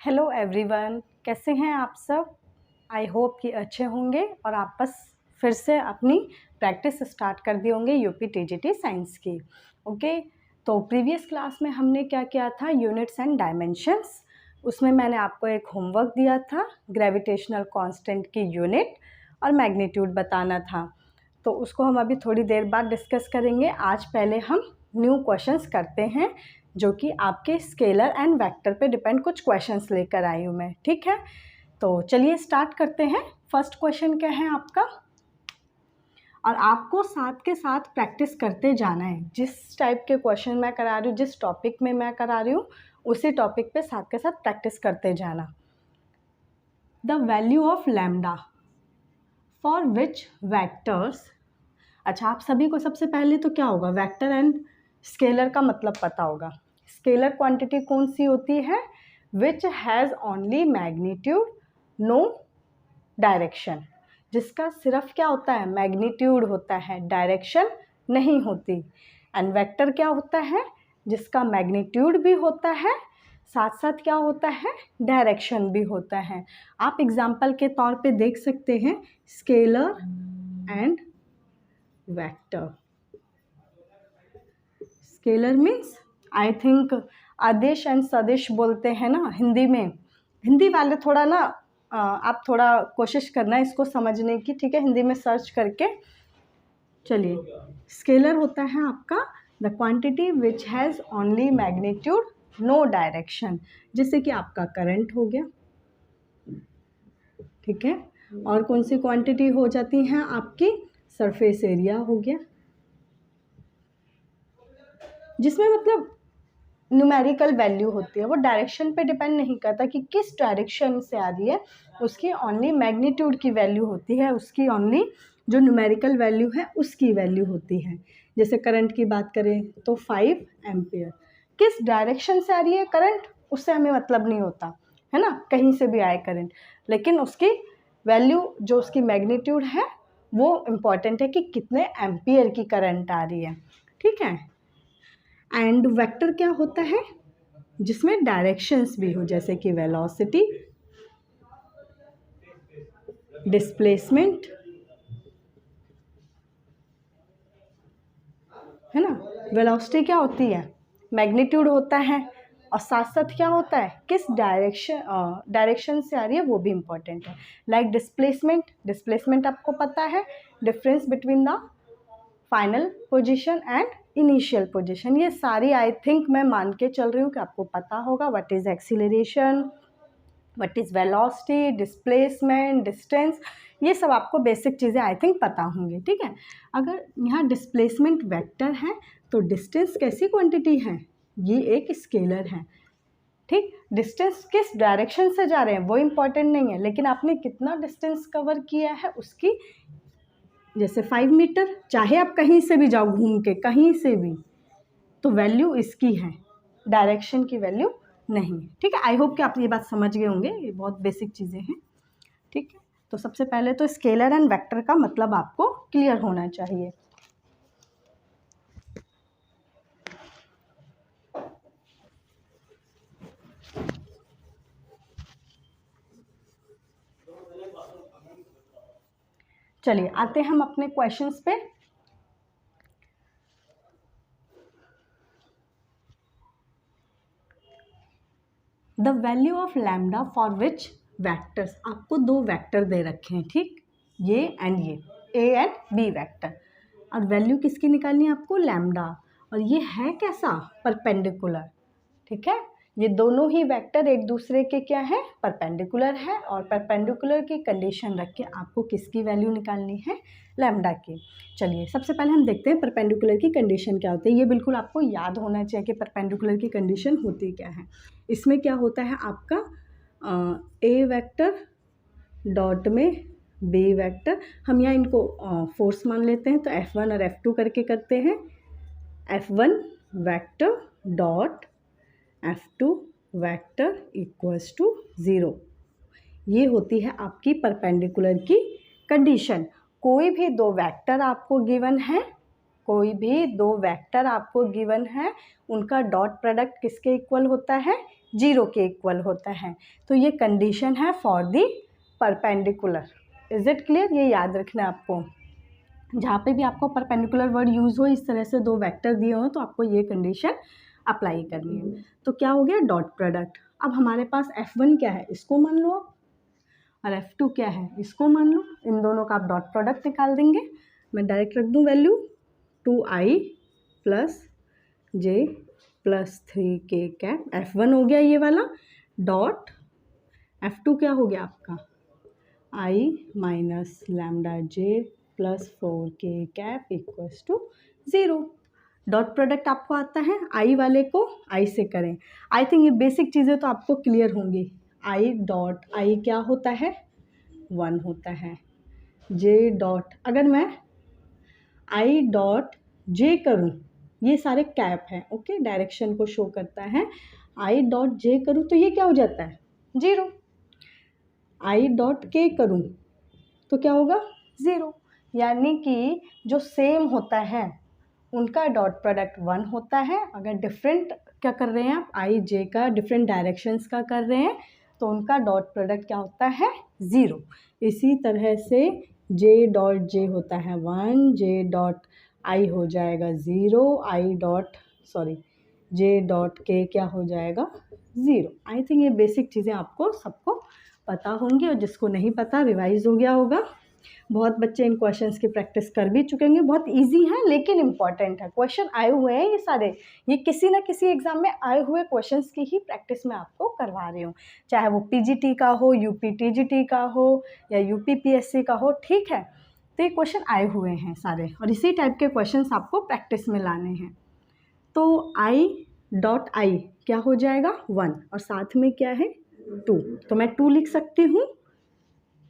Hello everyone, कैसे हैं आप सब। आई होप कि अच्छे होंगे और आप बस फिर से अपनी प्रैक्टिस स्टार्ट कर दिए होंगे यूपी टीजीटी साइंस की। ओके, तो प्रीवियस क्लास में हमने क्या किया था, यूनिट्स एंड डायमेंशंस। उसमें मैंने आपको एक होमवर्क दिया था, ग्रेविटेशनल कांस्टेंट की यूनिट और मैग्नीट्यूड बताना था। तो उसको हम अभी थोड़ी देर बाद डिस्कस करेंगे। आज पहले हम न्यू क्वेश्चंस करते हैं जो कि आपके स्केलर एंड वेक्टर पे डिपेंड कुछ क्वेश्चंस लेकर आई हूँ मैं। ठीक है, तो चलिए स्टार्ट करते हैं। फर्स्ट क्वेश्चन क्या है आपका, और आपको साथ के साथ प्रैक्टिस करते जाना है। जिस टाइप के क्वेश्चन मैं करा रही हूँ, जिस टॉपिक में मैं करा रही हूँ, उसी टॉपिक पे साथ के साथ प्रैक्टिस करते जाना। The value of lambda for which vectors. अच्छा, आप सभी को सबसे पहले तो क्या होगा, वेक्टर एंड स्केलर का मतलब पता होगा। स्केलर क्वांटिटी कौन सी होती है, which has only magnitude no direction, जिसका सिर्फ क्या होता है, मैग्नीट्यूड होता है, डायरेक्शन नहीं होती। एंड वेक्टर क्या होता है, जिसका मैग्नीट्यूड भी होता है, साथ साथ क्या होता है, डायरेक्शन भी होता है। आप एग्जाम्पल के तौर पे देख सकते हैं, scalar and vector. Scalar means I think आदेश एंड सदिश बोलते हैं ना हिंदी में। हिंदी वाले थोड़ा ना आप थोड़ा कोशिश करना इसको समझने की, ठीक है, हिंदी में सर्च करके। चलिए, स्केलर होता है आपका the quantity which has only magnitude no direction, जैसे कि आपका करंट हो गया, ठीक है। और कौन सी क्वांटिटी हो जाती हैं आपकी, सरफेस एरिया हो गया, जिसमें मतलब न्यूमेरिकल वैल्यू होती है, वो डायरेक्शन पे डिपेंड नहीं करता कि किस डायरेक्शन से आ रही है, उसकी ओनली मैग्नीट्यूड की वैल्यू होती है, उसकी ओनली जो न्यूमेरिकल वैल्यू है उसकी वैल्यू होती है। जैसे करंट की बात करें तो 5 एम्पियर, किस डायरेक्शन से आ रही है करंट उससे हमें मतलब नहीं होता है ना, कहीं से भी आए करंट, लेकिन उसकी वैल्यू जो उसकी मैग्नीट्यूड है वो इम्पॉर्टेंट है कि कितने एम्पियर की करंट आ रही है, ठीक है। एंड वेक्टर क्या होता है, जिसमें डायरेक्शंस भी हो, जैसे कि वेलोसिटी, डिस्प्लेसमेंट, है ना। वेलोसिटी क्या होती है, मैग्नीट्यूड होता है, और साथ साथ क्या होता है, किस डायरेक्शन से आ रही है वो भी इम्पोर्टेंट है। लाइक डिस्प्लेसमेंट, डिस्प्लेसमेंट आपको पता है, difference between the final position and initial position. ये सारी आई थिंक मैं मान के चल रही हूँ कि आपको पता होगा। What is acceleration, what is velocity, displacement, distance, ये सब आपको बेसिक चीज़ें आई थिंक पता होंगी, ठीक है। अगर यहाँ डिस्प्लेसमेंट वेक्टर है तो डिस्टेंस कैसी क्वांटिटी है, ये एक स्केलर है, ठीक। डिस्टेंस किस डायरेक्शन से जा रहे हैं वो इम्पॉर्टेंट नहीं है, लेकिन आपने कितना डिस्टेंस कवर किया है उसकी, जैसे 5 मीटर, चाहे आप कहीं से भी जाओ घूम के, कहीं से भी, तो वैल्यू इसकी है, डायरेक्शन की वैल्यू नहीं है, ठीक है। आई होप कि आप ये बात समझ गए होंगे, ये बहुत बेसिक चीज़ें हैं, ठीक है। तो सबसे पहले तो स्केलर एंड वेक्टर का मतलब आपको क्लियर होना चाहिए। चलिए आते हैं हम अपने क्वेश्चंस पे। The value of lambda for which vectors, आपको दो वेक्टर दे रखे हैं, ठीक, ये एंड ये, ए एंड बी वेक्टर, और वैल्यू किसकी निकालनी है आपको, लैम्डा। और ये है कैसा, परपेंडिकुलर, ठीक है। ये दोनों ही वेक्टर एक दूसरे के क्या है, परपेंडिकुलर है, और परपेंडिकुलर की कंडीशन रख के आपको किसकी वैल्यू निकालनी है, लैम्डा की। चलिए सबसे पहले हम देखते हैं परपेंडिकुलर की कंडीशन क्या होती है। ये बिल्कुल आपको याद होना चाहिए कि परपेंडिकुलर की कंडीशन होती क्या है। इसमें क्या होता है आपका ए वेक्टर डॉट में बी वेक्टर, हम यहाँ इनको फोर्स मान लेते हैं, तो F1 और F2 करके करते हैं। F1 vector dot F2 vector equals to 0, ये होती है आपकी परपेंडिकुलर की कंडीशन। कोई भी दो वेक्टर आपको गिवन है, कोई भी दो वेक्टर आपको गिवन है उनका डॉट प्रोडक्ट किसके इक्वल होता है, 0 के इक्वल होता है। तो ये कंडीशन है for the perpendicular. Is it clear? ये याद रखना है आपको, जहाँ पे भी आपको परपेंडिकुलर वर्ड यूज़ हो, इस तरह से दो वेक्टर दिए हो तो आपको ये कंडीशन अप्लाई करनी है। तो क्या हो गया, डॉट प्रोडक्ट। अब हमारे पास F1 क्या है, इसको मान लो आप, और F2 क्या है, इसको मान लो। इन दोनों का आप डॉट प्रोडक्ट निकाल देंगे। मैं डायरेक्ट रख दूँ value 2i + j + 3k cap. F1 हो गया ये वाला, डॉट F2 क्या हो गया आपका, i - λj + 4k cap = 0। Dot product आपको आता है, आई वाले को आई से करें। आई थिंक ये बेसिक चीज़ें तो आपको क्लियर होंगी। आई डॉट आई क्या होता है, 1 होता है। जे डॉट, अगर मैं आई डॉट जे करूँ, ये सारे कैप हैं, ओके, डायरेक्शन को शो करता है। आई डॉट जे करूँ तो ये क्या हो जाता है, 0। आई डॉट के करूँ तो क्या होगा, 0। यानी कि जो सेम होता है उनका डॉट प्रोडक्ट 1 होता है। अगर डिफरेंट क्या कर रहे हैं आप, आई जे का डिफरेंट डायरेक्शंस का कर रहे हैं तो उनका डॉट प्रोडक्ट क्या होता है, 0। इसी तरह से जे डॉट जे होता है 1, जे डॉट आई हो जाएगा 0, आई डॉट जे डॉट के क्या हो जाएगा, 0। आई थिंक ये बेसिक चीज़ें आपको सबको पता होंगी, और जिसको नहीं पता रिवाइज हो गया होगा। बहुत बच्चे इन क्वेश्चंस की प्रैक्टिस कर भी चुके होंगे। बहुत इजी है लेकिन इम्पॉर्टेंट है। क्वेश्चन आए हुए हैं ये सारे, ये किसी ना किसी एग्जाम में आए हुए क्वेश्चंस की ही प्रैक्टिस मैं आपको करवा रही हूँ, चाहे वो पीजीटी का हो, यूपी टीजीटी का हो, या यूपी पीएससी का हो, ठीक है। तो ये क्वेश्चन आए हुए हैं सारे, और इसी टाइप के क्वेश्चंस आपको प्रैक्टिस में लाने हैं। तो आई डॉट आई क्या हो जाएगा, 1, और साथ में क्या है, 2। तो मैं 2 लिख सकती हूँ।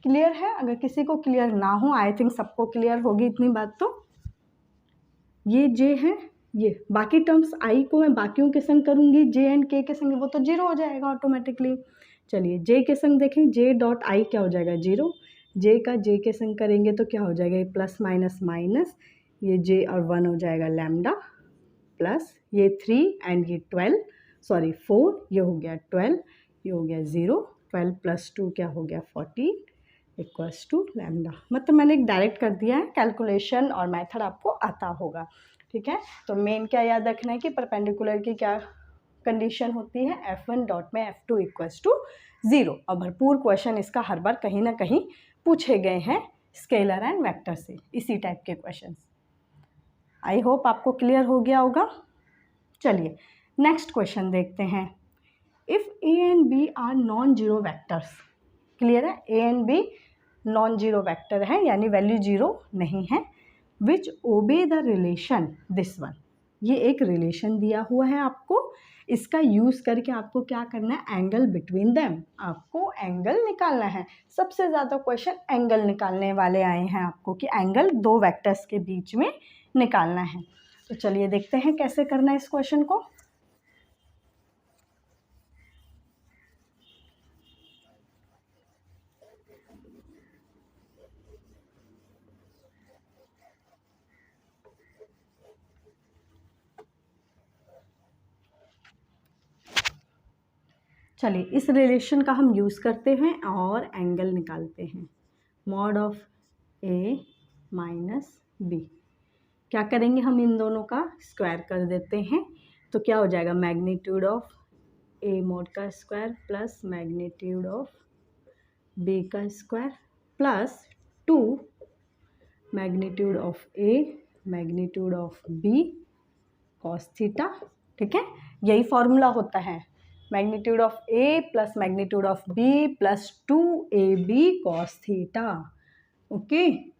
क्लियर है? अगर किसी को क्लियर ना हो, आई थिंक सबको क्लियर होगी इतनी बात। तो ये जे है, ये बाकी टर्म्स आई को मैं बाकियों के संग करूँगी, जे एंड के संग, वो तो 0 हो जाएगा ऑटोमेटिकली। चलिए जे के संग देखें, जे डॉट आई क्या हो जाएगा, 0। जे का जे के संग करेंगे तो क्या हो जाएगा, ये प्लस माइनस माइनस, ये जे और 1 हो जाएगा लैम्डा, प्लस ये 3 एंड ये 4, ये हो गया 12, ये हो गया 0। 12 + 2 क्या हो गया, 14 = लैम्डा। मतलब मैंने एक डायरेक्ट कर दिया है, कैलकुलेशन और मेथड आपको आता होगा, ठीक है। तो मेन क्या याद रखना है कि परपेंडिकुलर की क्या कंडीशन होती है, F1 डॉट में F2 = 0। और भरपूर क्वेश्चन इसका हर बार कहीं ना कहीं पूछे गए हैं स्केलर एंड वेक्टर से, इसी टाइप के क्वेश्चन। आई होप आपको क्लियर हो गया होगा। चलिए नेक्स्ट क्वेश्चन देखते हैं। If A and B are non zero vectors, clear है, A and B non zero vector है, यानी वैल्यू 0 नहीं है। विच obey the relation this one, ये एक रिलेशन दिया हुआ है आपको, इसका यूज़ करके आपको क्या करना है, एंगल बिटवीन देम, आपको एंगल निकालना है। सबसे ज़्यादा क्वेश्चन एंगल निकालने वाले आए हैं आपको, कि एंगल दो वेक्टर्स के बीच में निकालना है। तो चलिए देखते हैं कैसे करना है इस क्वेश्चन को। चलिए इस रिलेशन का हम यूज़ करते हैं और एंगल निकालते हैं। Mod of A minus B, क्या करेंगे हम, इन दोनों का स्क्वायर कर देते हैं। तो क्या हो जाएगा, मैग्नीट्यूड ऑफ ए मॉड का square plus magnitude of B का square plus 2 magnitude of A magnitude of B cos theta, ठीक है। यही फॉर्मूला होता है, magnitude of A plus magnitude of B plus 2ab cos theta, okay.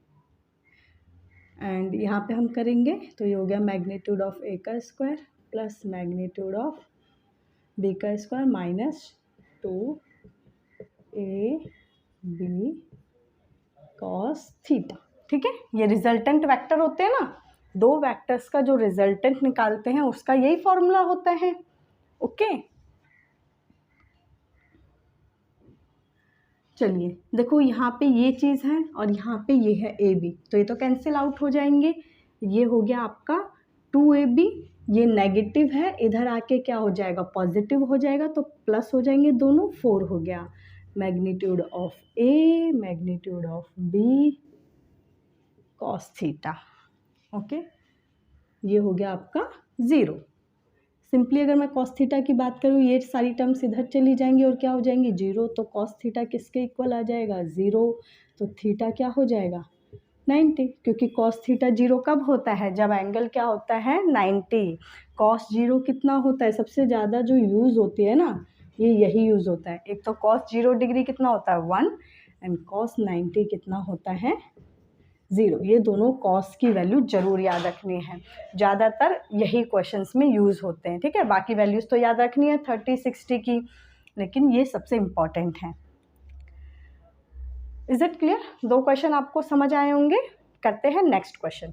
And यहाँ पे हम करेंगे तो ये हो गया मैग्नीट्यूड ऑफ ए का square plus magnitude of B का square minus 2ab cos theta, ठीक है। ये रिजल्टेंट वेक्टर होते हैं ना, दो वेक्टर्स का जो रिजल्टेंट निकालते हैं उसका यही फॉर्मूला होता है, ओके। चलिए देखो यहाँ पे ये चीज़ है और यहाँ पे ये है ए बी, तो ये तो कैंसिल आउट हो जाएंगे, ये हो गया आपका 2ab, ये नेगेटिव है, इधर आके क्या हो जाएगा, पॉजिटिव हो जाएगा, तो प्लस हो जाएंगे दोनों, 4 हो गया। Magnitude of A, magnitude of B cos theta. Okay, ये हो गया आपका 0। सिंपली अगर मैं कॉस थीटा की बात करूँ, ये सारी टर्म्स इधर चली जाएंगी और क्या हो जाएंगी, 0। तो कॉस थीटा किसके इक्वल आ जाएगा, 0। तो थीटा क्या हो जाएगा, 90, क्योंकि कॉस थीटा 0 कब होता है, जब एंगल क्या होता है, 90। कॉस 0 कितना होता है, सबसे ज़्यादा जो यूज़ होती है ना, ये यही यूज़ होता है। एक तो कॉस 0 डिग्री कितना होता है, 1, एंड कॉस 90 कितना होता है, 0। ये दोनों कॉस की वैल्यू जरूर याद रखनी है, ज़्यादातर यही क्वेश्चंस में यूज़ होते हैं, ठीक है। बाकी वैल्यूज़ तो याद रखनी है 30, 60 की, लेकिन ये सबसे इम्पॉर्टेंट है। Is it clear? 2 क्वेश्चन आपको समझ आए होंगे। करते हैं नेक्स्ट क्वेश्चन।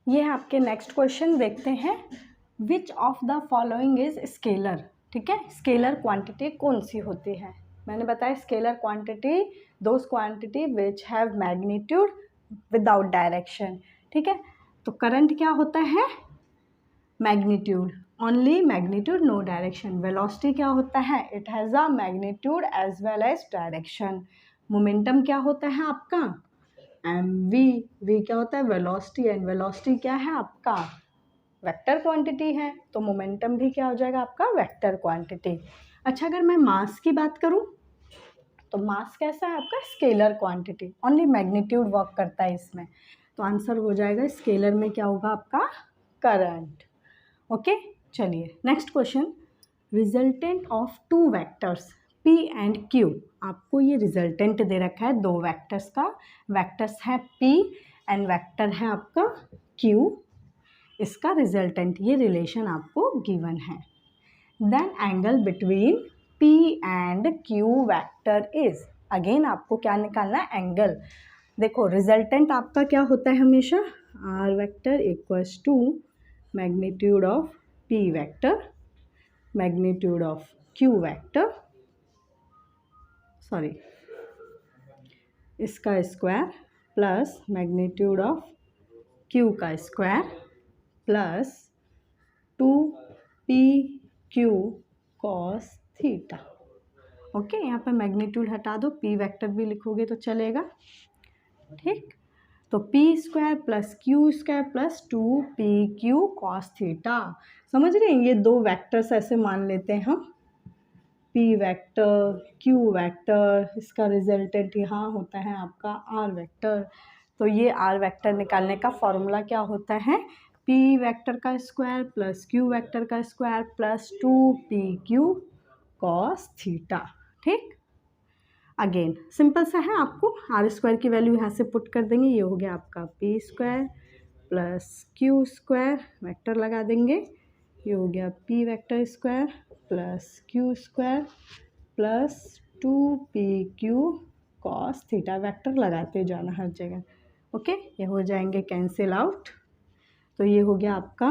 ये है आपके नेक्स्ट क्वेश्चन, देखते हैं। Which of the following is scalar, ठीक है। स्केलर क्वांटिटी कौन सी होती है, मैंने बताया scalar quantity those quantity which have magnitude without direction, ठीक है। तो करंट क्या होता है, magnitude, only magnitude no direction. Velocity क्या होता है, it has a magnitude as well as direction. Momentum क्या होता है आपका, mv, v क्या होता है, वेलोसिटी, एंड वेलोसिटी क्या है आपका, वेक्टर क्वांटिटी है, तो मोमेंटम भी क्या हो जाएगा आपका, वेक्टर क्वांटिटी। अच्छा, अगर मैं मास की बात करूं, तो मास कैसा है आपका, scalar quantity, only magnitude work करता है इसमें। तो आंसर हो जाएगा स्केलर में क्या होगा आपका, करंट। ओके, चलिए next question. Resultant of 2 vectors P and Q, आपको ये रिजल्टेंट दे रखा है 2 वेक्टर्स का, वेक्टर्स है P एंड वेक्टर है आपका Q, इसका रिजल्टेंट, ये रिलेशन आपको गिवन है। Then angle between P and Q vector is, again आपको क्या निकालना है, एंगल। देखो रिजल्टेंट आपका क्या होता है हमेशा, R vector equals to magnitude of P vector, magnitude of Q vector, sorry इसका square, plus magnitude of Q का square, plus 2PQ cos theta. Okay, यहाँ पर मैग्नीट्यूड हटा दो, P वेक्टर भी लिखोगे तो चलेगा, ठीक। तो P square plus Q square plus 2PQ cos theta. समझ रहे हैं, ये 2 वेक्टर्स ऐसे मान लेते हैं हम, P वेक्टर, Q वेक्टर, इसका रिजल्टेंट यहाँ होता है आपका R वेक्टर। तो ये R वेक्टर निकालने का फॉर्मूला क्या होता है, P वेक्टर का स्क्वायर प्लस Q वेक्टर का square plus 2PQ cos theta, ठीक। अगेन सिंपल सा है, आपको आर स्क्वायर की वैल्यू यहाँ से पुट कर देंगे, ये हो गया आपका P square plus Q square, vector लगा देंगे, ये हो गया P vector square plus Q square plus 2PQ cos theta, vector लगाते जाना हर जगह। ओके, ये हो जाएंगे कैंसिल आउट, तो ये हो गया आपका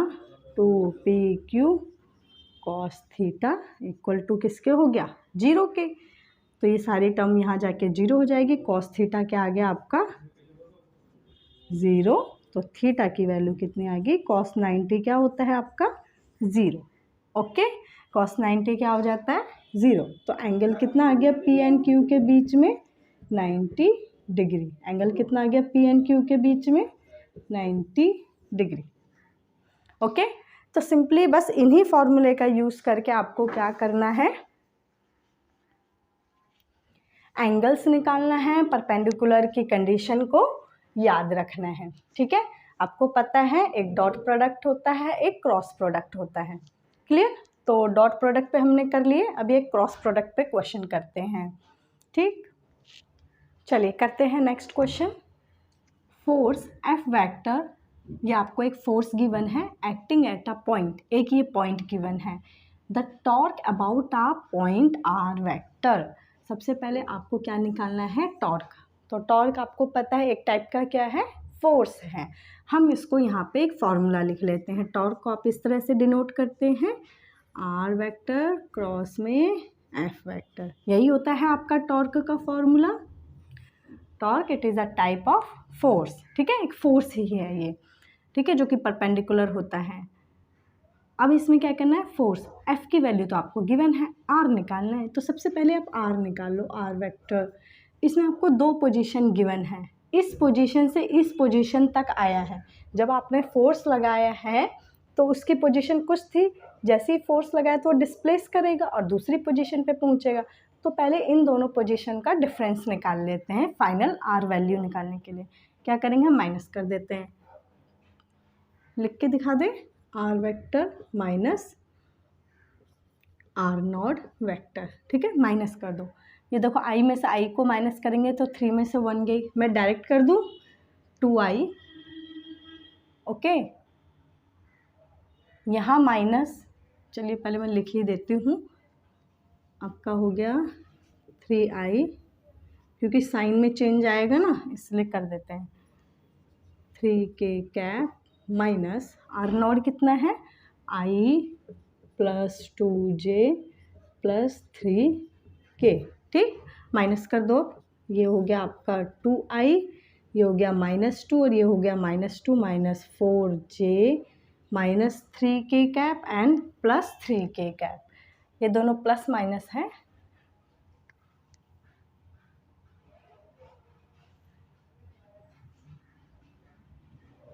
2PQ cos theta equal to किसके हो गया, 0 के। तो ये सारी टर्म यहाँ जाके 0 हो जाएगी, कॉस थीटा क्या आ गया आपका 0, तो थीटा की वैल्यू कितनी आ गई, कॉस 90 क्या होता है आपका 0। ओके, कॉस 90 क्या हो जाता है 0, तो एंगल कितना आ गया P एंड Q के बीच में 90 डिग्री, एंगल कितना आ गया P एंड Q के बीच में 90 डिग्री। ओके, तो सिंपली बस इन्हीं फॉर्मूले का यूज़ करके आपको क्या करना है, एंगल्स निकालना है, परपेंडिकुलर की कंडीशन को याद रखना है, ठीक है। आपको पता है एक डॉट प्रोडक्ट होता है, एक क्रॉस प्रोडक्ट होता है, क्लियर। तो डॉट प्रोडक्ट पे हमने कर लिए, अभी एक क्रॉस प्रोडक्ट पे क्वेश्चन करते हैं, ठीक। चलिए करते हैं next question. Force F vector, ये आपको एक फोर्स गिवन है एक्टिंग एट अ पॉइंट, एक ये पॉइंट गिवन है। The torque about a point R vector, सबसे पहले आपको क्या निकालना है, टॉर्क। तो टॉर्क आपको पता है एक टाइप का क्या है, फोर्स है। हम इसको यहाँ पे एक फार्मूला लिख लेते हैं, टॉर्क को आप इस तरह से डिनोट करते हैं, R वेक्टर क्रॉस में F वेक्टर, यही होता है आपका टॉर्क का formula. Torque it is a type of force, ठीक है, एक फोर्स ही है ये, ठीक है, जो कि परपेंडिकुलर होता है। अब इसमें क्या करना है, फोर्स F की वैल्यू तो आपको गिवन है, R निकालना है। तो सबसे पहले आप R निकाल लो, R वेक्टर। इसमें आपको 2 पोजीशन गिवन है, इस पोजीशन से इस पोजीशन तक आया है। जब आपने फोर्स लगाया है तो उसकी पोजीशन कुछ थी, जैसे ही फोर्स लगाया तो वो डिस्प्लेस करेगा और दूसरी पोजीशन पे पहुंचेगा। तो पहले इन दोनों पोजीशन का डिफरेंस निकाल लेते हैं फाइनल R वैल्यू निकालने के लिए। क्या करेंगे, माइनस कर देते हैं, लिख के दिखा दें, R vector minus R not vector, ठीक है, माइनस कर दो। ये देखो I में से I को माइनस करेंगे तो 3 में से 1 गई, मैं डायरेक्ट कर दूँ 2I, ओके। यहाँ माइनस, चलिए पहले मैं लिख ही देती हूँ, आपका हो गया 3I, क्योंकि साइन में चेंज आएगा ना इसलिए कर देते हैं, 3K cap minus R not कितना है, I plus 2J plus 3K, ठीक, माइनस कर दो, ये हो गया आपका 2I, ये हो गया -2 और ये हो गया -2 minus 4J minus 3K cap and plus 3K cap, ये दोनों प्लस माइनस है।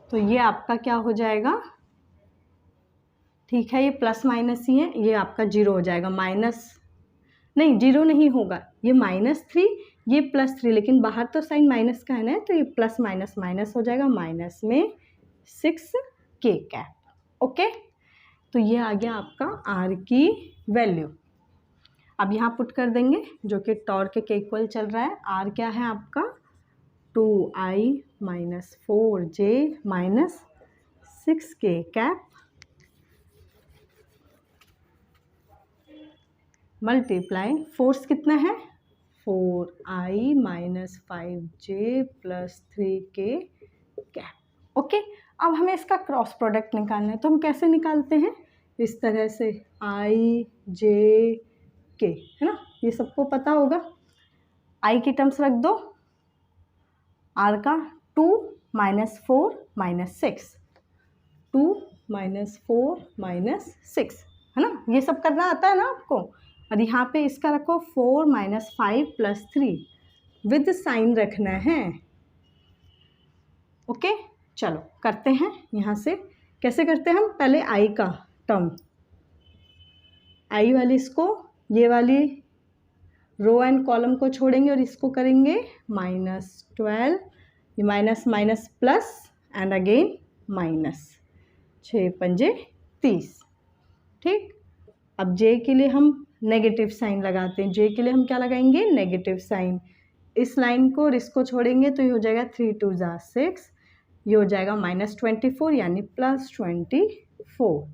तो ये आपका क्या हो जाएगा, ठीक है, ये प्लस माइनस ही है, ये आपका 0 हो जाएगा, माइनस नहीं 0 नहीं होगा, ये -3 ये +3, लेकिन बाहर तो साइन माइनस का है ना, तो ये प्लस माइनस माइनस हो जाएगा, माइनस में 6K कैप, ओके। तो ये आ गया आपका R की वैल्यू। अब यहाँ पुट कर देंगे, जो कि टॉर्क के इक्वल चल रहा है। R क्या है आपका 2I minus 4J minus 6K cap multiply force कितना है 4I minus 5J plus 3K cap, okay. अब हमें इसका क्रॉस प्रोडक्ट निकालना है, तो हम कैसे निकालते हैं, इस तरह से I J K, है ना, ये सबको पता होगा। I की टर्म्स रख दो, R का 2 माइनस 4 माइनस 6, 2 माइनस 4 माइनस 6, है ना, ये सब करना आता है ना आपको। और यहाँ पे इसका रखो 4 माइनस 5 प्लस 3, विद साइन रखना है, ओके। चलो करते हैं, यहाँ से कैसे करते हैं हम, पहले I का टर्म, I वाली इसको, ये वाली रो एंड कॉलम को छोड़ेंगे और इसको करेंगे -12, ये minus minus plus and again minus, 6 पंजे 30, ठीक। अब J के लिए हम नेगेटिव साइन लगाते हैं, J के लिए हम क्या लगाएंगे, नेगेटिव साइन, इस लाइन को और इसको छोड़ेंगे तो ये हो जाएगा 3 2 जा 6, ये हो जाएगा -24 यानी +24,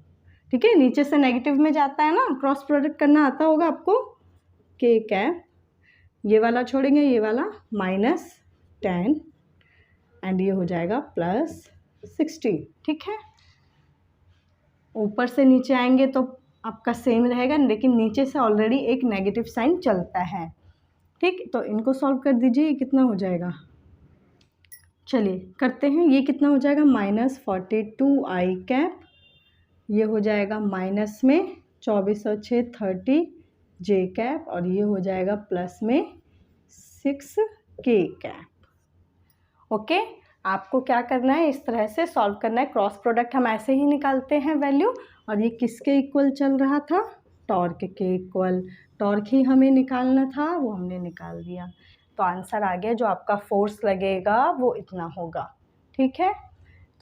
ठीक है। नीचे से नेगेटिव में जाता है ना, क्रॉस प्रोडक्ट करना आता होगा आपको, K कैप, ये वाला छोड़ेंगे, ये वाला -10 एंड ये हो जाएगा +60, ठीक है। ऊपर से नीचे आएंगे तो आपका सेम रहेगा, लेकिन नीचे से ऑलरेडी एक नेगेटिव साइन चलता है, ठीक। तो इनको सॉल्व कर दीजिए, ये कितना हो जाएगा, चलिए करते हैं, ये कितना हो जाएगा -42I कैप, ये हो जाएगा माइनस में 24 और 6 30J कैप, और ये हो जाएगा प्लस में 6K कैप, ओके। आपको क्या करना है, इस तरह से सॉल्व करना है। क्रॉस प्रोडक्ट हम ऐसे ही निकालते हैं वैल्यू, और ये किसके इक्वल चल रहा था, टॉर्क के इक्वल, टॉर्क ही हमें निकालना था, वो हमने निकाल दिया। तो आंसर आ गया, जो आपका फोर्स लगेगा वो इतना होगा, ठीक है।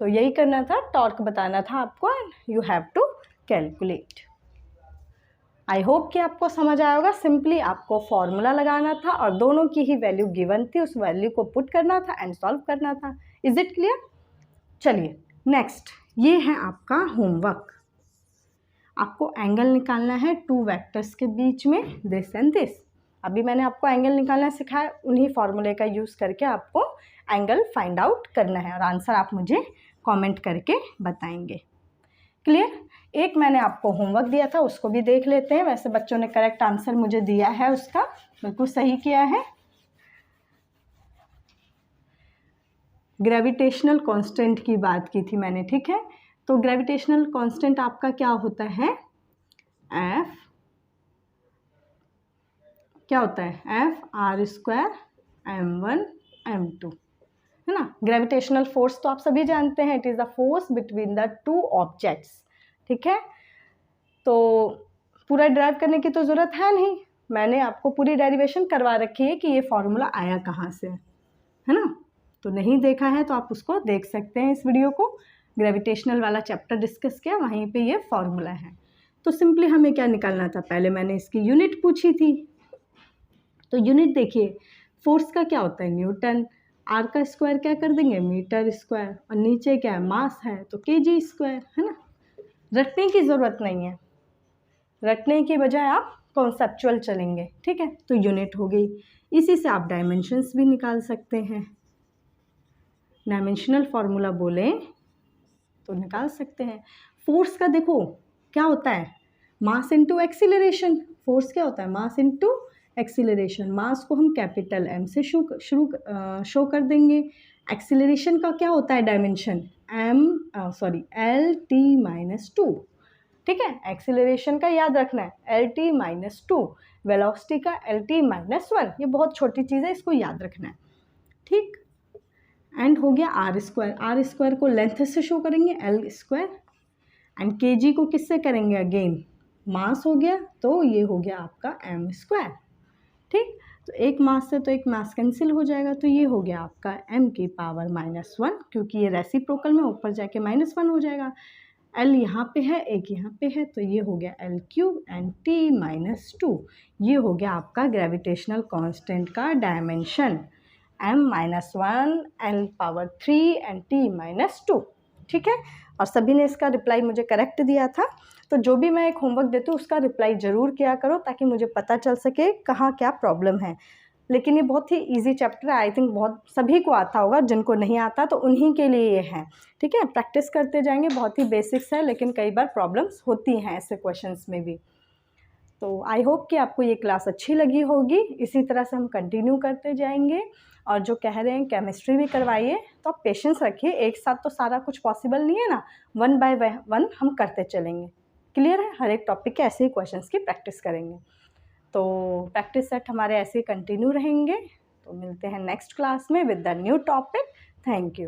तो यही करना था, टॉर्क बताना था आपको, and you have to calculate. I hope कि आपको समझ आया होगा। सिंपली आपको फॉर्मूला लगाना था और दोनों की ही वैल्यू गिवन थी, उस वैल्यू को पुट करना था एंड सॉल्व करना था। Is it clear? चलिए नेक्स्ट, ये है आपका होमवर्क। आपको एंगल निकालना है टू वेक्टर्स के बीच में, दिस एंड दिस। अभी मैंने आपको एंगल निकालना सिखाया, उन्हीं फॉर्मूले का यूज़ करके आपको एंगल फाइंड आउट करना है, और आंसर आप मुझे कमेंट करके बताएंगे। क्लियर? एक मैंने आपको होमवर्क दिया था, उसको भी देख लेते हैं। वैसे बच्चों ने करेक्ट आंसर मुझे दिया है, उसका बिल्कुल सही किया है। ग्रेविटेशनल कांस्टेंट की बात की थी मैंने, ठीक है। तो ग्रेविटेशनल कांस्टेंट आपका क्या होता है, एफ, क्या होता है, F R square m1 m2, है ना। ग्रेविटेशनल फोर्स तो आप सभी जानते हैं, it is the force between the two objects, ठीक है। तो पूरा ड्राइव करने की तो ज़रूरत है नहीं, मैंने आपको पूरी डेरिवेशन करवा रखी है कि ये फॉर्मूला आया कहाँ से, है ना। तो नहीं देखा है तो आप उसको देख सकते हैं, इस वीडियो को, ग्रेविटेशनल वाला चैप्टर डिस्कस किया, वहीं पे ये फॉर्मूला है। तो सिंपली हमें क्या निकालना था, पहले मैंने इसकी यूनिट पूछी थी। तो यूनिट देखिए, फोर्स का क्या होता है, न्यूटन, आर का स्क्वायर क्या कर देंगे, मीटर स्क्वायर, और नीचे क्या है, मास है तो केजी स्क्वायर, है ना। रटने की ज़रूरत नहीं है, रटने की बजाय आप कॉन्सेप्चुअल चलेंगे, ठीक है। तो यूनिट हो गई, इसी से आप डायमेंशंस भी निकाल सकते हैं, डायमेंशनल फार्मूला बोले तो निकाल सकते हैं। फोर्स का देखो क्या होता है, मास इनटू एक्सीलरेशन, फोर्स क्या होता है, मास इनटू एक्सीलरेशन। मास को हम कैपिटल एम से शो कर देंगे। एक्सीलरेशन का क्या होता है dimension, L T minus two, ठीक है। एक्सीलरेशन का याद रखना है L T minus two, velocity का एल टी माइनस वन, ये बहुत छोटी चीज़ है, इसको याद रखना है, ठीक। एंड हो गया आर स्क्वायर, आर स्क्वायर को लेंथ से शो करेंगे एल स्क्वायर, एंड के जी को किससे करेंगे, अगेन मास हो गया, तो ये हो गया आपका एम स्क्वायर, ठीक। तो एक मास से तो एक मास कैंसिल हो जाएगा, तो ये हो गया आपका m की पावर -1, क्योंकि ये रेसिप्रोकल में ऊपर जाके -1 हो जाएगा। l यहाँ पे है, एक यहाँ पे है, तो ये हो गया l क्यूब एंड t -2, ये हो गया आपका ग्रेविटेशनल कांस्टेंट का dimension, m-1 l power 3 and t-2, ठीक है। और सभी ने इसका रिप्लाई मुझे करेक्ट दिया था, तो जो भी मैं एक होमवर्क देती हूँ उसका रिप्लाई ज़रूर किया करो, ताकि मुझे पता चल सके कहाँ क्या प्रॉब्लम है। लेकिन ये बहुत ही इजी चैप्टर है, आई थिंक बहुत सभी को आता होगा, जिनको नहीं आता तो उन्हीं के लिए ये है, ठीक है। प्रैक्टिस करते जाएंगे, बहुत ही बेसिक्स है, लेकिन कई बार प्रॉब्लम्स होती हैं ऐसे क्वेश्चंस में भी। तो आई होप कि आपको ये क्लास अच्छी लगी होगी, इसी तरह से हम कंटिन्यू करते जाएंगे। और जो कह रहे हैं केमिस्ट्री भी करवाइए, तो आप पेशेंस रखिए, एक साथ तो सारा कुछ पॉसिबल नहीं है ना, 1 बाय 1 हम करते चलेंगे, क्लियर है। हर एक टॉपिक के ऐसे ही क्वेश्चंस की प्रैक्टिस करेंगे, तो प्रैक्टिस सेट हमारे ऐसे ही कंटिन्यू रहेंगे। तो मिलते हैं नेक्स्ट क्लास में with the new topic. Thank you.